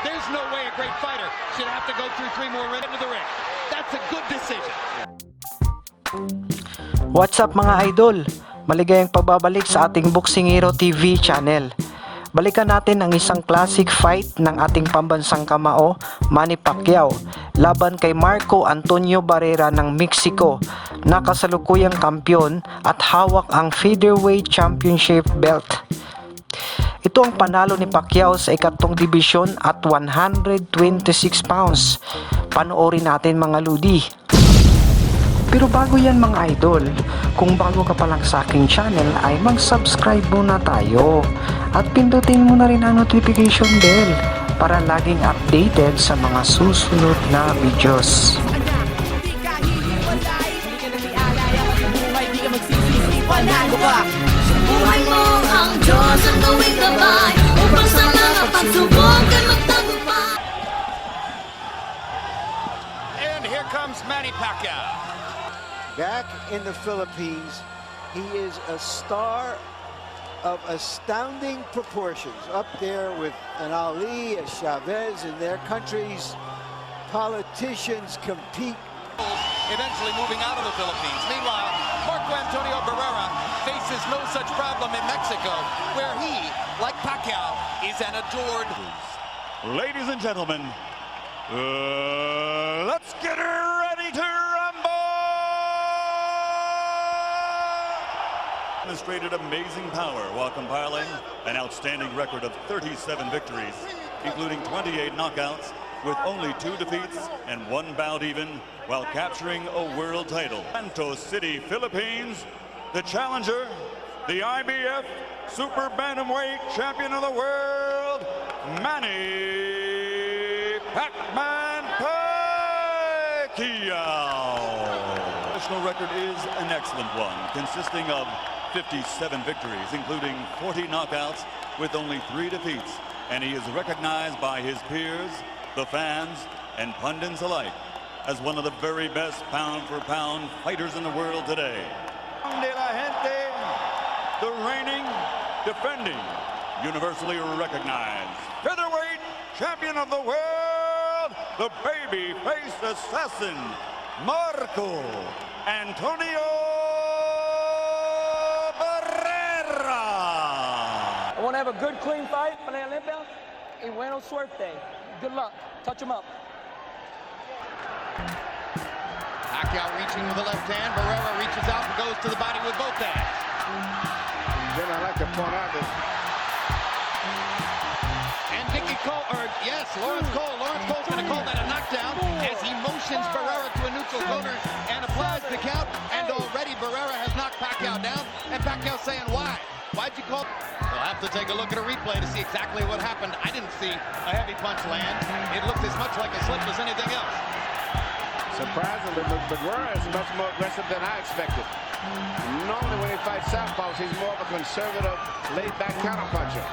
There's no way a great fighter should have to go through 3 more rounds into the ring. That's a good decision. What's up mga idol? Maligayang pagbabalik sa ating Boksingero TV channel. Balikan natin ang isang classic fight ng ating pambansang Kamao, Manny Pacquiao, laban kay Marco Antonio Barrera ng Mexico, na kasalukuyang kampeon at hawak ang Featherweight Championship belt. Ito ang panalo ni Pacquiao sa ikatlong dibisyon at 126 pounds. Panoorin natin mga ludi. Pero bago yan mga idol, kung bago ka pa lang sa aking channel ay mag-subscribe muna tayo at pindutin mo na rin ang notification bell para laging updated sa mga susunod na videos. Buhay mo ang Diyos ang gawing gabay upang sa mga pagsubok ay magtagumpay. And here comes Manny Pacquiao. Back in the Philippines, he is a star of astounding proportions, up there with an Ali, a Chavez. In their countries, politicians compete. Eventually moving out of the Philippines. Meanwhile, Marco Antonio Barrera faces no such problem in Mexico, where he, like Pacquiao, is an adored. Ladies and gentlemen, let's get ready to rumble! Demonstrated amazing power while compiling an outstanding record of 37 victories, including 28 knockouts, with only 2 defeats and 1 bout even, while capturing a world title. Santos City, Philippines, the challenger, the IBF Super Bantamweight Champion of the World, Manny Pacquiao. National record is an excellent one, consisting of 57 victories, including 40 knockouts, with only 3 defeats, and he is recognized by his peers, the fans, and pundits alike as one of the very best pound-for-pound fighters in the world today. De la gente, the reigning, defending, universally recognized Featherweight Champion of the World, the baby-faced assassin, Marco Antonio Barrera. I want to have a good, clean fight. Manera limpia y buena suerte. Good luck. Touch him up. Pacquiao reaching with the left hand. Barrera reaches out and goes to the body with both hands. Then I like to point out that And Nicky Cole, Lawrence Cole's going to call that a knockdown as he motions Barrera to a neutral corner and applies the count. And already Barrera has knocked Pacquiao down. And Pacquiao saying, why? Why'd you call? We'll have to take a look at a replay to see exactly what happened. I didn't see a heavy punch land. It looked as much like a slip as anything else. Surprisingly, Barrera is much more aggressive than I expected. Normally when he fights southpaws, he's more of a conservative, laid-back counterpuncher.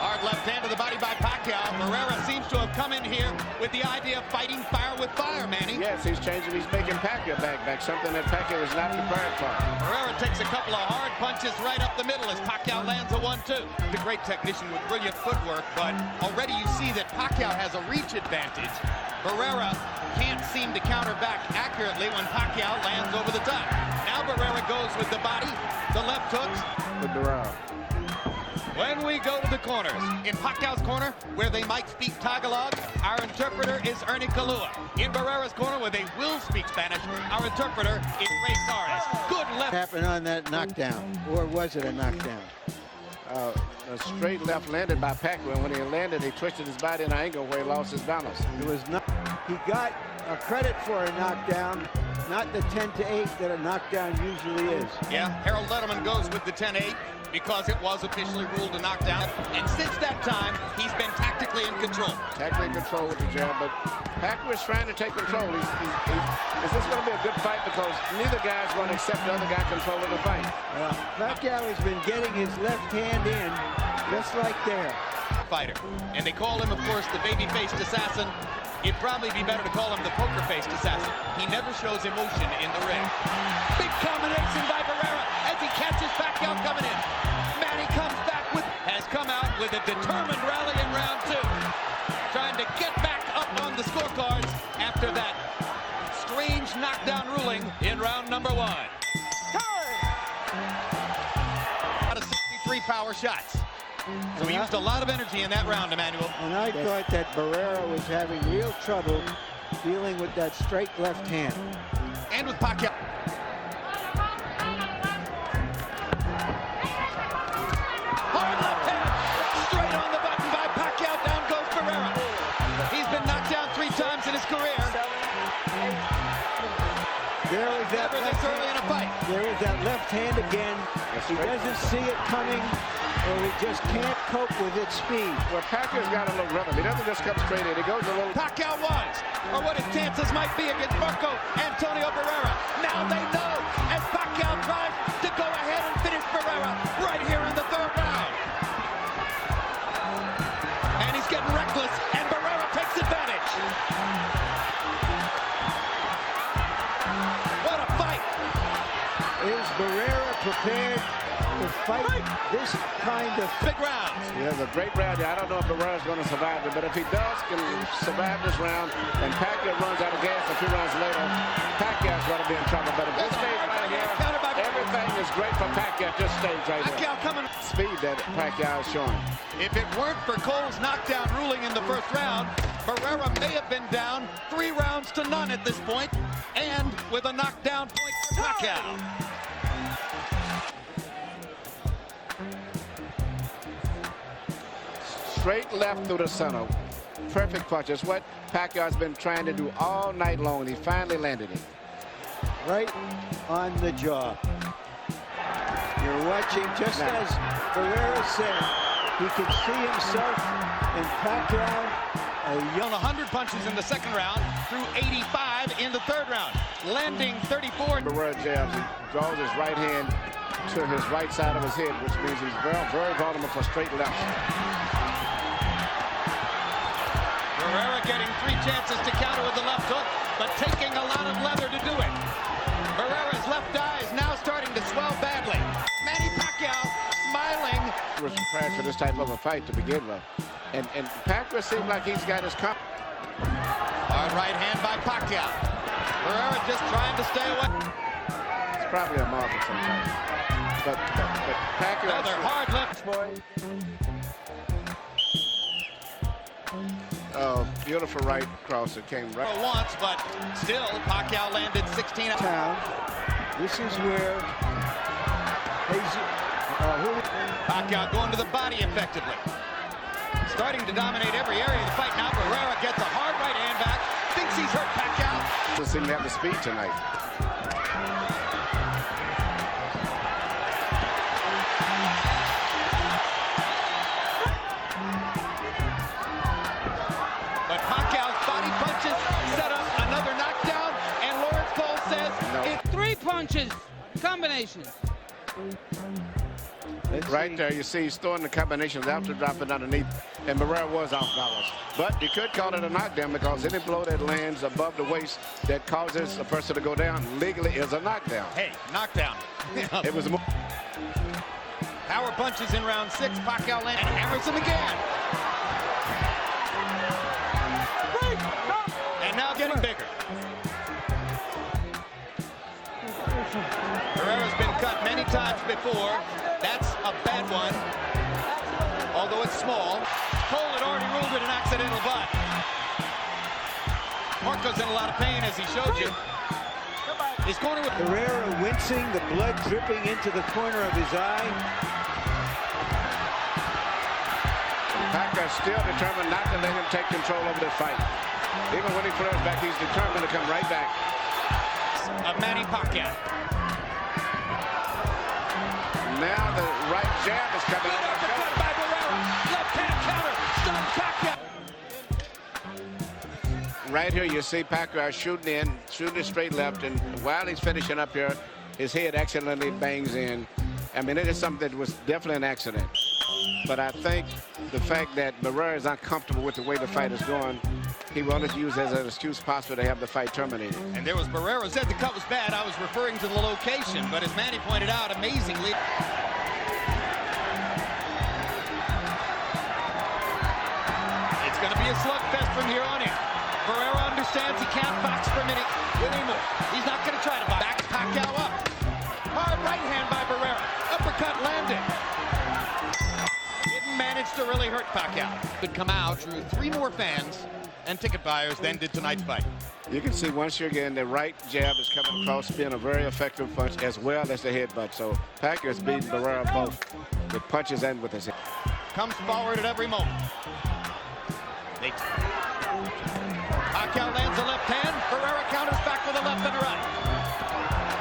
Hard left hand to the body by Pacquiao. Barrera seems to have come in here with the idea of fighting fire with fire, Manny. Yes, he's changing. He's making Pacquiao back, something that Pacquiao is not prepared for. Barrera takes a couple of hard punches right up the middle as Pacquiao lands a 1-2. The great technician with brilliant footwork, but already you see that Pacquiao has a reach advantage. Barrera can't seem to counter back accurately when Pacquiao lands over the top. Now Barrera goes with the body, the left hooks. With Barrera. When we go to the corners, in Pacquiao's corner, where they might speak Tagalog, our interpreter is Ernie Kalua. In Barrera's corner, where they will speak Spanish, our interpreter is Ray Torres. Good left. happened on that knockdown, or was it a knockdown? A straight left landed by Pacquiao, and when he landed, he twisted his body in an angle where he lost his balance. It was not. He got a credit for a knockdown, not the 10-8 that a knockdown usually is. Yeah, Harold Letterman goes with the 10-8 because it was officially ruled a knockdown. And since that time, he's been tactically in control. Tactically in control with the jab, but Pacquiao is trying to take control. Is this going to be a good fight? Because neither guy is going to accept the other guy controlling the fight. Pacquiao has been getting his left hand in, just like there. Fighter. And they call him, of course, the baby-faced assassin. It'd probably be better to call him the poker-faced assassin. He never shows emotion in the ring. Big combination by Barrera as he catches Pacquiao coming in. Manny comes back with, has come out with a determined rally in round 2. Trying to to get back up on the scorecards after that strange knockdown ruling in round number 1. Out of 63 power shots. So he used a lot of energy in that round, Emmanuel. And I thought that Barrera was having real trouble dealing with that straight left hand. And with Pacquiao. Hard left hand. Straight on the button by Pacquiao. Down goes Barrera. He's been knocked down 3 times in his career. There is that Never this early in a fight. There is that left hand again. He doesn't see it coming, or he just can't cope with its speed. Well, Pacquiao's got a little rhythm. He doesn't just come straight in. He goes a little... Pacquiao was, or what his chances might be against Marco Antonio Barrera. Now they know as Pacquiao tries to go ahead and finish Barrera right here in the 3rd round. And he's getting reckless, and Barrera takes advantage. What a fight. Is Barrera prepared to fight this kind of Big round. Yeah, it's a great round. I don't know if Barrera's going to survive it, but if he does, can survive this round, and Pacquiao runs out of gas a few rounds later, Pacquiao's going to be in trouble. But if this stays right here, everything is great for Pacquiao. Just stays right here. Pacquiao coming. Speed that Pacquiao is showing. If it weren't for Cole's knockdown ruling in the 1st round, Barrera may have been down 3 rounds to none at this point, and with a knockdown point for Pacquiao. Straight left through the center. Perfect punch. It's what Pacquiao's been trying to do all night long, and he finally landed it. right on the jaw. You're watching, just as Barrera said, he can see himself in Pacquiao. On 100 punches in the 2nd round, through 85 in the 3rd round, landing 34. Barrera jabs. He draws his right hand to his right side of his head, which means he's very, very vulnerable for straight left. Barrera getting 3 chances to counter with the left hook, but taking a lot of leather to do it. Barrera's left eye is now starting to swell badly. Manny Pacquiao smiling. He was prepared for this type of a fight to begin with. And Pacquiao seems like he's got his comp. Hard right hand by Pacquiao. Barrera just trying to stay away. It's probably a mark of some kind. But Pacquiao... Another hard left. Beautiful right cross that came right. Once, but still, Pacquiao landed 16. This is where Pacquiao going to the body effectively. Starting to dominate every area of the fight. Now Barrera gets a hard right hand back. Thinks he's hurt Pacquiao. Doesn't seem to have the speed tonight. But Pacquiao's body punches set up another knockdown, and Lawrence Cole says it's 3 punches, combinations. Right there, you see he's throwing the combinations after dropping underneath, and Barrera was off balance. But you could call it a knockdown because any blow that lands above the waist that causes a person to go down legally is a knockdown. Hey, knockdown. It was more. Power punches in round 6. Pacquiao lands and hammers him again. And now getting bigger. Barrera's been cut many times before. That's a bad one, although it's small. Cole had already ruled it an accidental butt. Marco's in a lot of pain, as he showed you. He's cornered with Barrera wincing, the blood dripping into the corner of his eye. Pacquiao's still determined not to let him take control over the fight. Even when he flares back, he's determined to come right back. Of Manny Pacquiao. Now the right jab is coming Good out. uppercut by Barrera. Left hand counter. Stops Pacquiao. Right here, you see Pacquiao shooting it straight left, and while he's finishing up here, his head accidentally bangs in. I mean, it is something that was definitely an accident. But I think the fact that Barrera is uncomfortable with the way the fight is going, he wanted to use as an excuse possible to have the fight terminated. And there was Barrera said the cut was bad. I was referring to the location, but as Manny pointed out, amazingly. It's going to be a slugfest from here on in. Barrera understands he can't box for a minute anymore. He's not going to try to box. Back Pacquiao up. Hard right hand by Barrera. Uppercut landed. Didn't manage to really hurt Pacquiao. But Kamao drew 3 more fans and ticket buyers than did tonight's fight. You can see once again the right jab is coming across, being a very effective punch as well as the headbutt. So Pacquiao has beaten Barrera both with punches and with his head. Comes forward at every moment. Pacquiao lands a left hand. Barrera counters back with a left and a right.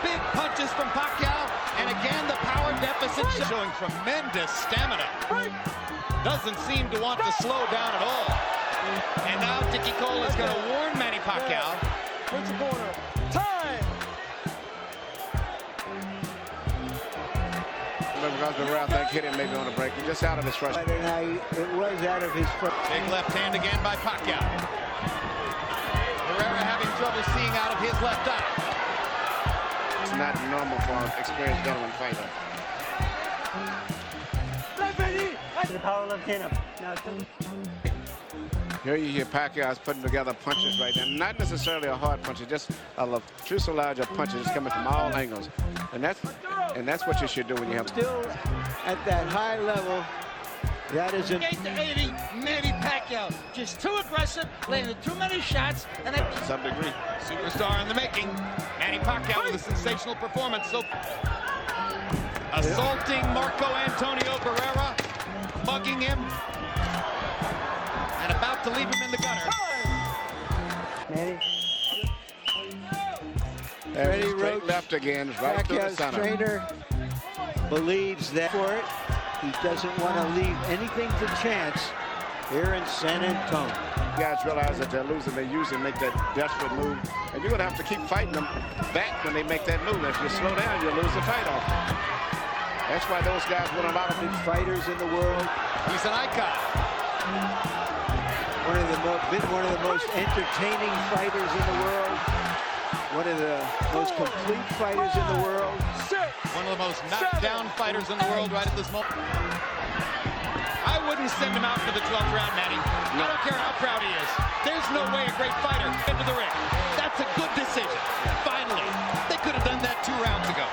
Big punches from Pacquiao, and again the power deficit showing tremendous stamina. Doesn't seem to want to slow down at all. And now Dicky Cole is going to warn Manny Pacquiao. Put your corner. Time! Because Barrera, I think, hit him maybe on the break. He's just out of his rush. It was out of his foot. Big left hand again by Pacquiao. Barrera having trouble seeing out of his left eye. It's not normal for an experienced veteran fighter. The power left hand up. Now Here you hear Pacquiao is putting together punches right now. Not necessarily a hard punch, it's just a fuselage of punches coming from all angles. And that's what you should do when you have... Still at that high level. That is a... 80, Manny Pacquiao. Just too aggressive, landed too many shots, and to some degree. Superstar in the making. Manny Pacquiao with a sensational performance. So assaulting Marco Antonio Barrera, mugging him, and about to leave him in the gutter. Manny. Ready, right left again, right through the Pacquiao's center. trainer believes that for it. He doesn't want to leave anything to chance here in San Antonio. Guys realize that they're losing. They usually make that desperate move. And you're going to have to keep fighting them back when they make that move. If you slow down, you'll lose the fight off. That's why those guys win a lot of Big fighters in the world. He's an icon. One of the most entertaining fighters in the world. One of the most complete fighters in the world. One of the most knockdown fighters in the world right at this moment. I wouldn't send him out for the 12th round, Manny. I don't care how proud he is. There's no way a great fighter into the ring. That's a good decision. Finally, they could have done that 2 rounds ago.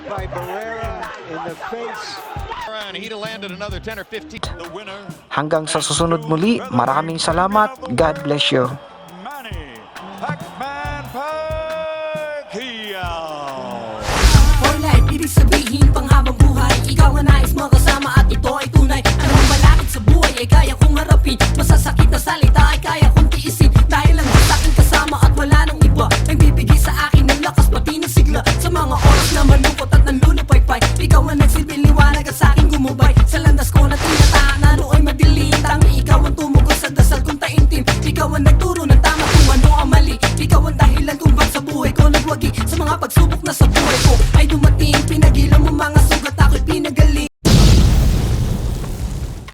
By Barrera in the face. And he'd have landed another 10 or 15. The winner. Hanggang sa susunod muli, maraming salamat. God bless you. Manny Pacquiao. For life, ibig sabihin panghabang buhay. Ikaw ang nais mo kasama at ito ay tunay. Anong balakid sa buhay ay kaya kong harapin. Masasakit na salita ay kaya kong tiisin. Dahil lang sa akin kasama at wala nang iba. Nagbibigay sa akin ng lakas pati ng sigla. Sa mga oras na malungkot at nanlulupaypay. Ikaw ang nagsilbing liwanag at sa akin gumubay. Sa landas ko na tinataan na nooy madilim. Tangi ikaw ang tumugos sa dasal kong taimtim. Ikaw ang nagturo ng tama kung ano ang mali. Ikaw ang dahilan kung ba't sa buhay ko nagwagi. Sa mga pagsubok na sa buhay ko